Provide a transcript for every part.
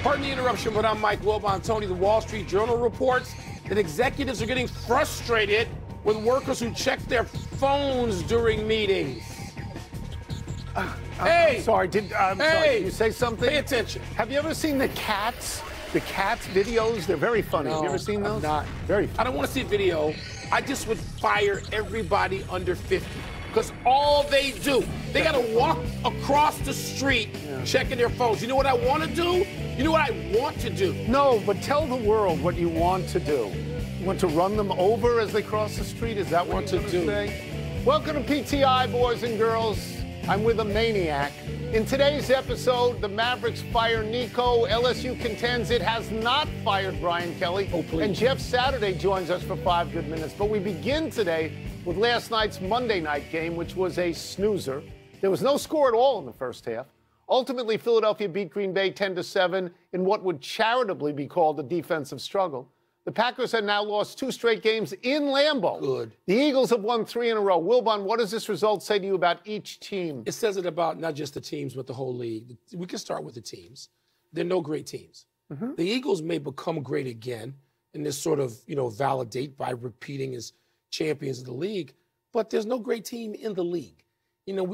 Pardon the interruption, but I'm Mike Wilbon. Tony, the Wall Street Journal reports that executives are getting frustrated with workers who check their phones during meetings. I'm sorry, did you say something? Pay attention. Have you ever seen the cats? The cats videos? They're very funny. No, Have you ever seen those? I've not. Very funny. I don't want to see a video. I just would fire everybody under 50. Because all they do, they got to walk across the street checking their phones. You know what I want to do? You know what I want to do? No, but tell the world what you want to do. You want to run them over as they cross the street? Is that what you want to say? Welcome to PTI, boys and girls. I'm with a maniac. In today's episode, the Mavericks fire Nico. LSU contends it has not fired Brian Kelly. Oh, please. And Jeff Saturday joins us for 5 good minutes. But we begin today with last night's Monday night game, which was a snoozer. There was no score at all in the first half. Ultimately, Philadelphia beat Green Bay 10-7 in what would charitably be called a defensive struggle. The Packers have now lost 2 straight games in Lambeau. Good. The Eagles have won 3 in a row. Wilbon, what does this result say to you about each team? It says it about not just the teams, but the whole league. We can start with the teams. There are no great teams. Mm-hmm. The Eagles may become great again, and this sort of, validate by repeating as champions of the league, but there's no great team in the league.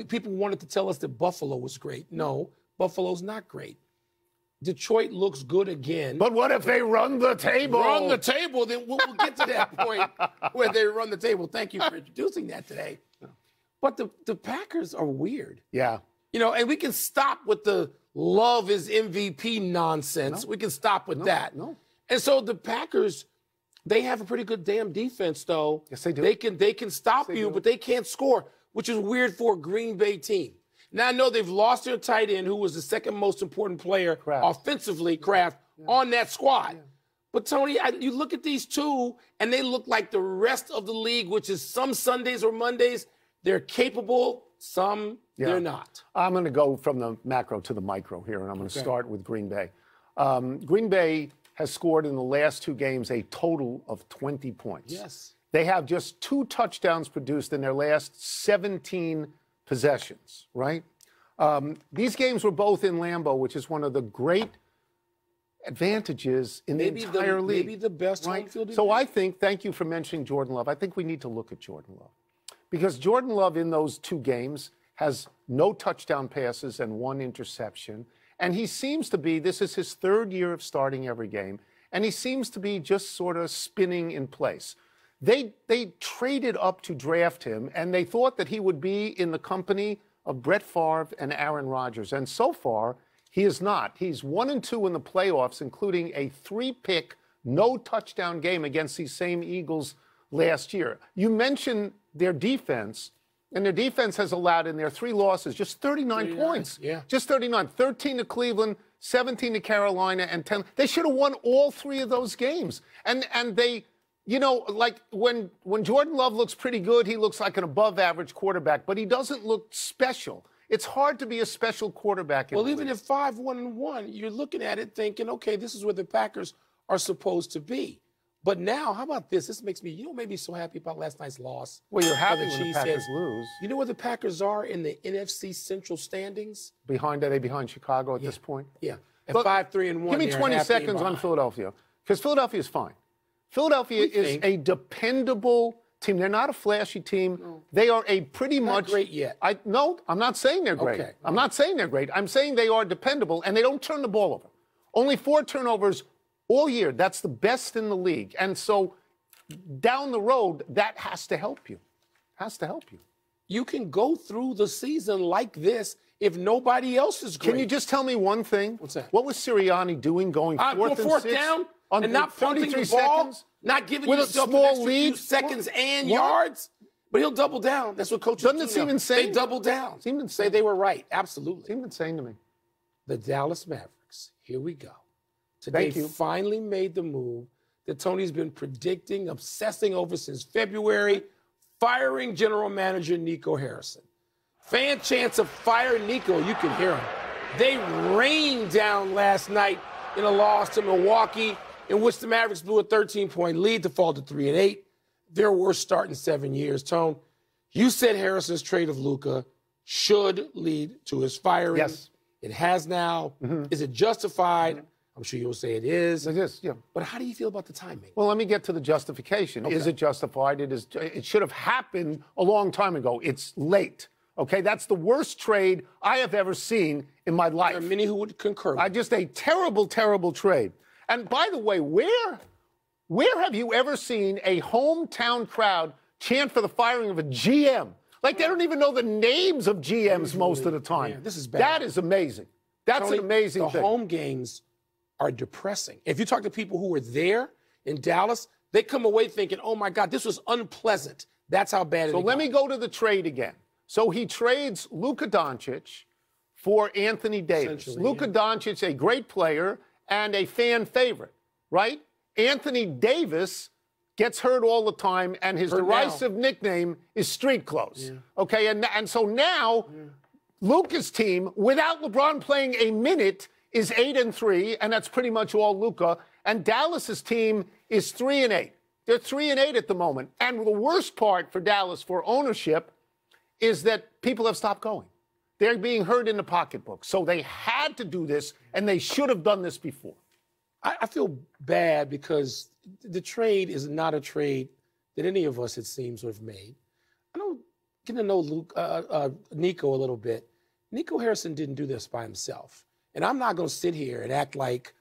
People wanted to tell us that Buffalo was great. No, Buffalo's not great. Detroit looks good again. But what if they run the table? Run the table, then we'll get to that point where they run the table. Thank you for introducing that today. But the Packers are weird. Yeah. And we can stop with the love is MVP nonsense. No. We can stop with that. No. And so the Packers, they have a pretty good damn defense, though. Yes, they do. They can stop you, but they can't score, which is weird for a Green Bay team. Now, I know they've lost their tight end, who was the second most important player offensively, Kraft, on that squad. Yeah. But, Tony, you look at these two, and they look like the rest of the league, which is some Sundays or Mondays, they're capable, some they're not. I'm going to go from the macro to the micro here, and I'm going to start with Green Bay. Green Bay has scored in the last 2 games a total of 20 points. Yes. They have just 2 touchdowns produced in their last 17 possessions, right? These games were both in Lambeau, which is one of the great advantages in the entire league. Maybe the best home field. So I think, thank you for mentioning Jordan Love, I think we need to look at Jordan Love. Because Jordan Love in those 2 games has no touchdown passes and 1 interception. And he seems to be, this is his 3rd year of starting every game, and he seems to be just sort of spinning in place. They traded up to draft him, and they thought that he would be in the company of Brett Favre and Aaron Rodgers. And so far, he is not. He's 1-2 in the playoffs, including a 3-pick, no touchdown game against these same Eagles last year. You mentioned their defense, and their defense has allowed in their 3 losses just 39 points. Yeah. Just 39. 13 to Cleveland, 17 to Carolina, and 10. They should have won all 3 of those games. And they... like when Jordan Love looks pretty good, he looks like an above-average quarterback, but he doesn't look special. It's hard to be a special quarterback. Well, even at 5-1-1, you're looking at it thinking, okay, this is where the Packers are supposed to be. But now, how about this? This makes me, made me so happy about last night's loss. Well, you're happy when the Packers lose. You know where the Packers are in the NFC Central standings? Are they behind Chicago at this point? Yeah. At 5-3-1. Give me 20 seconds on Philadelphia, because Philadelphia is fine. Philadelphia is a dependable team. They're not a flashy team. No. They are a pretty much... Not great yet. No, I'm not saying they're great. Okay. I'm not saying they're great. I'm saying they are dependable, and they don't turn the ball over. Only 4 turnovers all year. That's the best in the league. And so down the road, that has to help you. You can go through the season like this if nobody else is great. Can you just tell me one thing? What's that? What was Sirianni doing going 4th and 6? Down? And not punting the ball, seconds, not giving with yourself a small an extra lead, few seconds and yards. But he'll double down. That's what coaches do. Doesn't it seem insane? They double down. Seemed insane. Say they were right. Absolutely. Seemed insane to me. The Dallas Mavericks. Here we go. Today finally made the move that Tony's been predicting, obsessing over since February, firing general manager Nico Harrison. Fan chants of fire Nico. You can hear him. They rained down last night in a loss to Milwaukee, in which the Mavericks blew a 13-point lead to fall to 3-8. Their worst start in 7 years. Tone, you said Harrison's trade of Luka should lead to his firing. Yes. It has now. Mm-hmm. Is it justified? I'm sure you'll say it is. It is, yeah. But how do you feel about the timing? Well, let me get to the justification. Okay. Is it justified? It should have happened a long time ago. It's late. Okay, that's the worst trade I have ever seen in my life. There are many who would concur. Just a terrible, terrible trade. And by the way, where have you ever seen a hometown crowd chant for the firing of a GM? Like, they don't even know the names of GMs most of the time. Yeah, this is bad. That is amazing. That's an amazing thing. The home games are depressing. If you talk to people who were there in Dallas, they come away thinking, oh, my God, this was unpleasant. That's how bad it is. So let me go to the trade again. So he trades Luka Dončić for Anthony Davis. Luka Dončić, a great player and a fan favorite, right? Anthony Davis gets hurt all the time, and his derisive nickname is Street Clothes. Yeah. Okay, and so now Luka's team, without LeBron playing a minute, is 8-3, and that's pretty much all Luka. And Dallas's team is 3-8. They're 3-8 at the moment. And the worst part for Dallas, for ownership, is that people have stopped going. They're being hurt in the pocketbook. So they had to do this, and they should have done this before. I feel bad because the trade is not a trade that any of us, it seems, would have made. I don't get to know Nico a little bit. Nico Harrison didn't do this by himself. And I'm not going to sit here and act like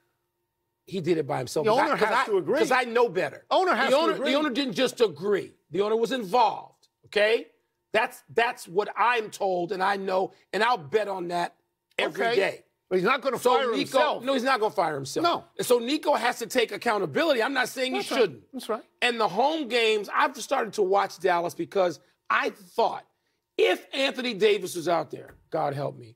he did it by himself. The owner has to agree. Because I know better. The owner didn't just agree. The owner was involved, okay? That's what I'm told, and I know, and I'll bet on that every day. But he's not going to fire himself. No, he's not going to fire himself. No. And so Nico has to take accountability. I'm not saying he shouldn't. That's right. And the home games, I've started to watch Dallas because I thought if Anthony Davis was out there, God help me,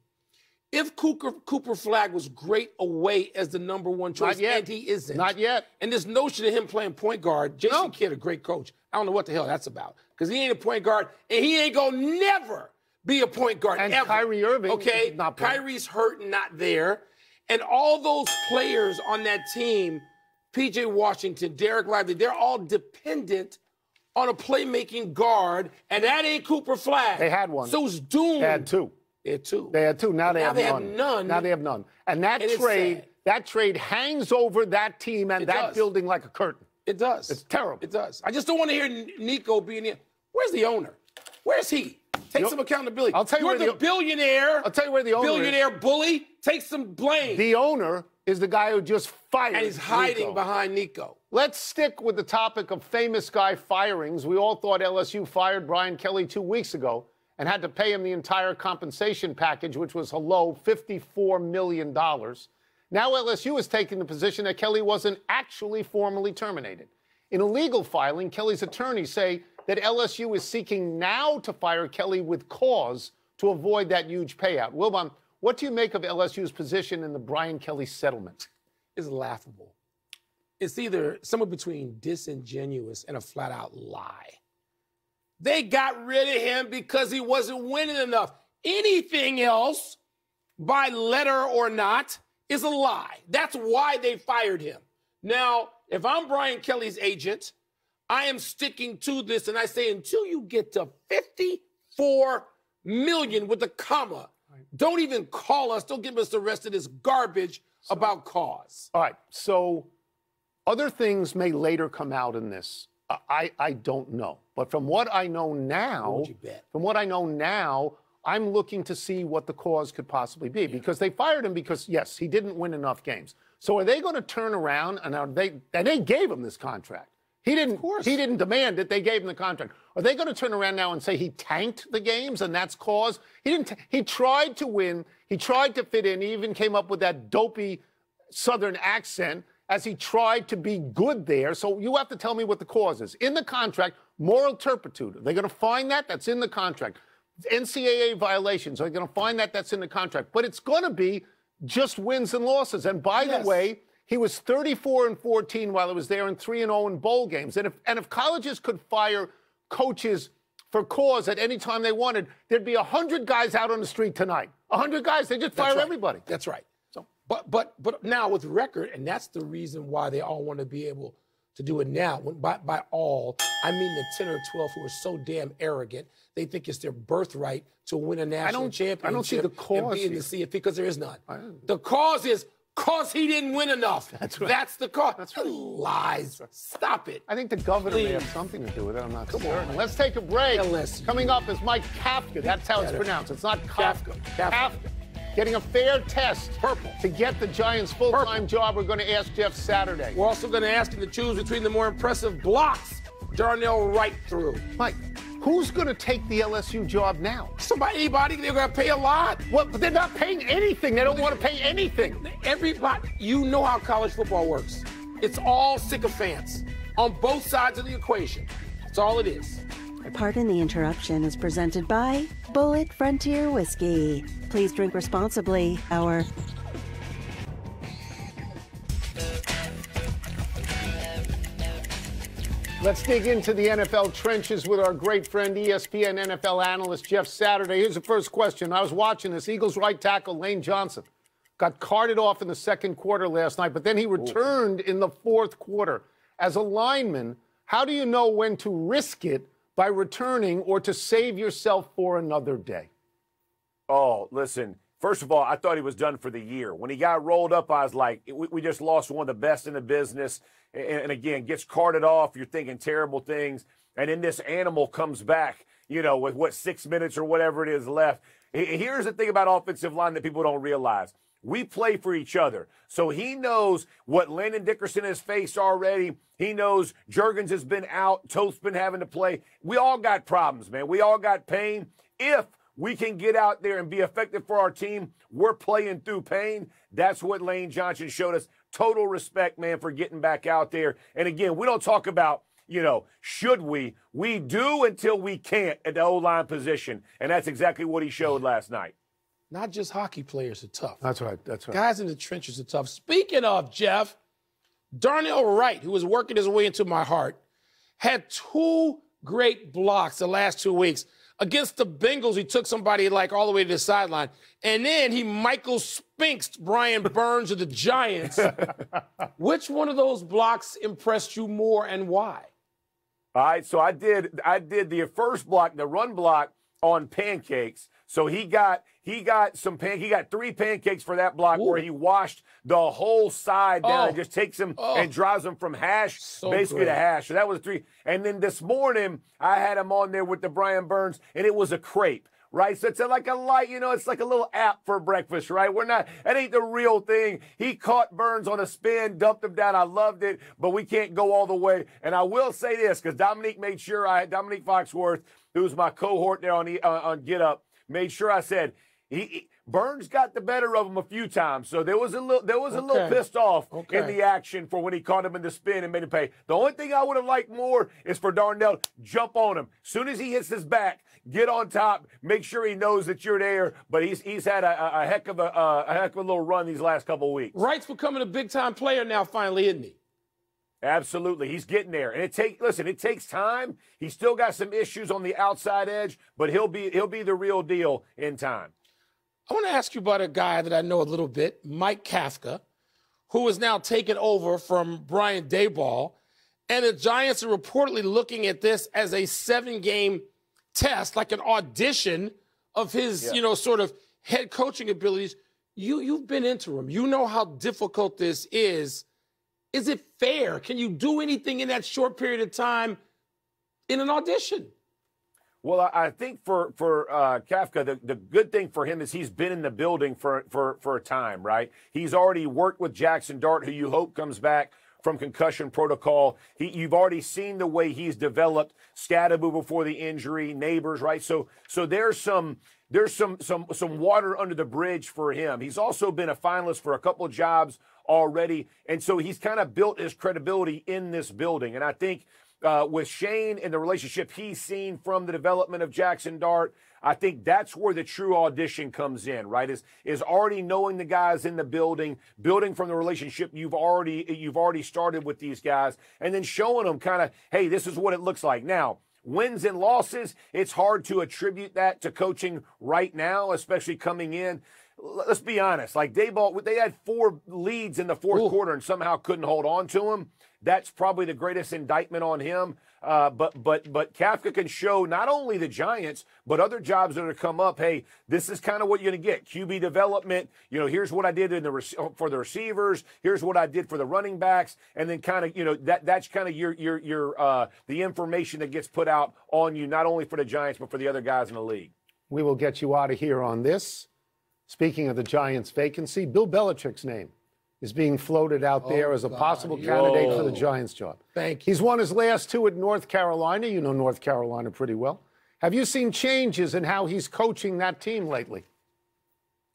if Cooper Flagg was great away as the number one choice, not yet. And he isn't. Not yet. And this notion of him playing point guard, Jason Kidd, a great coach, I don't know what the hell that's about. Because he ain't a point guard, and he ain't going to never be a point guard and ever. Kyrie Irving okay? not playing. Kyrie's hurt and not there. And all those players on that team, P.J. Washington, Derek Lively, they're all dependent on a playmaking guard, and that ain't Cooper Flagg. They had one. So it's doomed. They had two. They had two. They had two. Now they have none. Now they have none. And that trade hangs over that team and that building like a curtain. It does. It's terrible. It does. I just don't want to hear Nico being here. Where's the owner? Where's he? Take some accountability. I'll tell you You're the billionaire. I'll tell you where the owner billionaire bully. Take some blame. The owner is the guy who just fired And he's hiding Nico. behind Nico. Let's stick with the topic of famous guy firings. We all thought LSU fired Brian Kelly 2 weeks ago and had to pay him the entire compensation package, which was a low $54 million. Now LSU is taking the position that Kelly wasn't actually formally terminated. In a legal filing, Kelly's attorneys say that LSU is seeking now to fire Kelly with cause to avoid that huge payout. Wilbon, what do you make of LSU's position in the Brian Kelly settlement? It's laughable. It's either somewhere between disingenuous and a flat-out lie. They got rid of him because he wasn't winning enough. Anything else, by letter or not, is a lie. That's why they fired him. Now, if I'm Brian Kelly's agent, I am sticking to this, and I say until you get to $54 million with a comma, don't even call us. Don't give us the rest of this garbage about cause. All right. So other things may later come out in this. I don't know. But from what I know now, I'm looking to see what the cause could possibly be because they fired him because, yes, he didn't win enough games. So are they going to turn around and they gave him this contract? He didn't demand it. They gave him the contract. Are they going to turn around now and say he tanked the games and that's cause? He tried to win. He tried to fit in. He even came up with that dopey Southern accent as he tried to be good there. So you have to tell me what the cause is. In the contract, moral turpitude. Are they going to find that? That's in the contract. NCAA violations. Are they going to find that? That's in the contract. But it's going to be just wins and losses. And by the way, he was 34-14 while he was there and 3-0 in bowl games. And if colleges could fire coaches for cause at any time they wanted, there'd be 100 guys out on the street tonight. 100 guys, they just fire everybody. That's right. So, but now with record, and that's the reason why they all want to be able to do it now. By all, I mean the 10 or 12 who are so damn arrogant, they think it's their birthright to win a national championship. I don't see the cause and be in the CFP because there is none. The cause is Cause he didn't win enough. That's right. That's the cause. That's right. Lies. Stop it. I think the governor may have something to do with it. I'm not certain. Let's take a break. LSU. Coming up is Mike Kafka. That's how it's pronounced. It's not Kafka. Kafka. Getting a fair test Purple. to get the Giants' full-time job. We're going to ask Jeff Saturday. We're also going to ask him to choose between the more impressive blocks Darnell Wright threw. Mike, who's going to take the LSU job now? Anybody, they're going to pay a lot. What? But they're not paying anything. They don't want to pay anything. Everybody, you know how college football works. It's all sycophants on both sides of the equation. That's all it is. Pardon the Interruption is presented by Bullet Frontier Whiskey. Please drink responsibly. Let's dig into the NFL trenches with our great friend, ESPN NFL analyst Jeff Saturday. Here's the first question. I was watching this. Eagles right tackle Lane Johnson got carted off in the second quarter last night, but then he returned in the fourth quarter. As a lineman, how do you know when to risk it by returning or to save yourself for another day? Oh, listen, first of all, I thought he was done for the year. When he got rolled up, I was like, we just lost one of the best in the business. And again, gets carted off. You're thinking terrible things. And then this animal comes back, with 6 minutes or whatever it is left. Here's the thing about offensive line that people don't realize. We play for each other. So he knows what Landon Dickerson has faced already. He knows Juergens has been out. Toth's been having to play. We all got problems, man. We all got pain. If we can get out there and be effective for our team, we're playing through pain. That's what Lane Johnson showed us. Total respect, man, for getting back out there. And again, we don't talk about, should we? We do until we can't at the O-line position. And that's exactly what he showed last night. Not just hockey players are tough. That's right. That's right. Guys in the trenches are tough. Speaking of, Jeff, Darnell Wright, who was working his way into my heart, had two great blocks the last 2 weeks. Against the Bengals, he took somebody all the way to the sideline. And then he Michael Spinks Brian Burns of the Giants. Which one of those blocks impressed you more and why? All right, so I did the first block, the run block on pancakes. So he got 3 pancakes for that block. Ooh. Where he washed the whole side down and just takes them and drives them from hash, basically to hash. So that was 3. And then this morning, I had him on there with the Brian Burns, and it was a crepe, right? So it's like a light, it's like a little app for breakfast, right? That ain't the real thing. He caught Burns on a spin, dumped him down. I loved it, but we can't go all the way. And I will say this, because Dominique made sure Dominique Foxworth, who's my cohort there on Get Up, made sure I said, Burns got the better of him a few times, so there was a little pissed off in the action for when he caught him in the spin and made him pay. The only thing I would have liked more is for Darnell jump on him. Soon as he hits his back, get on top, make sure he knows that you're there. But he's had a heck of a little run these last couple of weeks. Wright's becoming a big time player now, finally, isn't he? Absolutely. He's getting there. And it takes time. He's still got some issues on the outside edge, but he'll be the real deal in time. I want to ask you about a guy that I know a little bit, Mike Kafka, who is now taken over from Brian Daboll. And the Giants are reportedly looking at this as a 7-game test, like an audition of his, sort of head coaching abilities. You've been interim. You know how difficult this is. Is it fair? Can you do anything in that short period of time in an audition? Well, I think for Kafka, the good thing for him is he's been in the building for a time, right? He's already worked with Jackson Dart, who you hope comes back from concussion protocol. You've already seen the way he's developed. Scadaboo before the injury, Neighbors, right? So there's some water under the bridge for him. He's also been a finalist for a couple of jobs already, and so he's kind of built his credibility in this building. And I think with Shane and the relationship he's seen from the development of Jackson Dart, I think that's where the true audition comes in, right? Is already knowing the guys in the building, building from the relationship you've already started with these guys, and then showing them kind of, hey, this is what it looks like. Now, wins and losses, it's hard to attribute that to coaching right now, especially coming in. Let's be honest, like Daboll, they had 4 leads in the fourth quarter and somehow couldn't hold on to them. That's probably the greatest indictment on him. but Kafka can show not only the Giants, but other jobs that are to come up. Hey, this is kind of what you're going to get. QB development. You know, here's what I did for the receivers. Here's what I did for the running backs. And then kind of, you know, that's kind of your the information that gets put out on you, not only for the Giants, but for the other guys in the league. We will get you out of here on this. Speaking of the Giants' vacancy, Bill Belichick's name is being floated out there as a possible candidate for the Giants job. Thank you. He's won his last 2 at North Carolina. You know North Carolina pretty well. Have you seen changes in how he's coaching that team lately?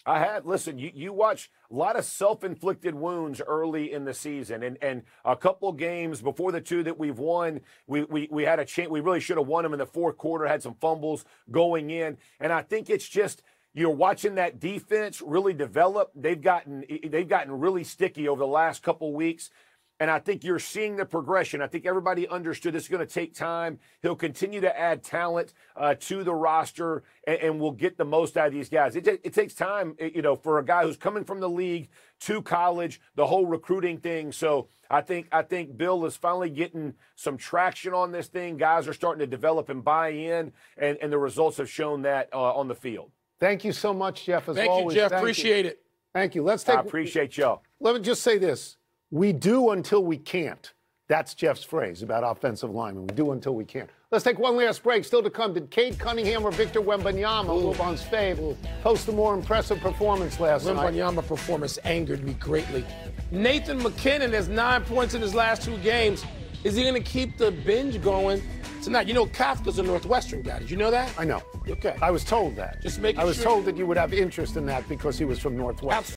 I have. Listen, you watch a lot of self-inflicted wounds early in the season, and a couple games before the 2 that we've won, we had a chance. We really should have won them in the fourth quarter. Had some fumbles going in, and I think it's just you're watching that defense really develop. They've gotten really sticky over the last couple weeks. And I think you're seeing the progression. I think everybody understood this is going to take time. He'll continue to add talent to the roster, and we'll get the most out of these guys. It takes time, you know, for a guy who's coming from the league to college, the whole recruiting thing. So I think Bill is finally getting some traction on this thing. Guys are starting to develop and buy in, and the results have shown that on the field. Thank you so much, Jeff, as always. Thank you, Jeff. Appreciate it. Thank you. I appreciate y'all. Let me just say this. We do until we can't. That's Jeff's phrase about offensive linemen. We do until we can't. Let's take one last break. Still to come, did Cade Cunningham or Victor Wembanyama, Wilbon's fave, post a more impressive performance last night? Wembanyama performance angered me greatly. Nathan McKinnon has 9 points in his last 2 games. Is he going to keep the binge going tonight? You know, Kafka's a Northwestern guy. Did you know that? I know. Okay. I was told that. Just making I was sure. told that you would have interest in that because he was from Northwestern.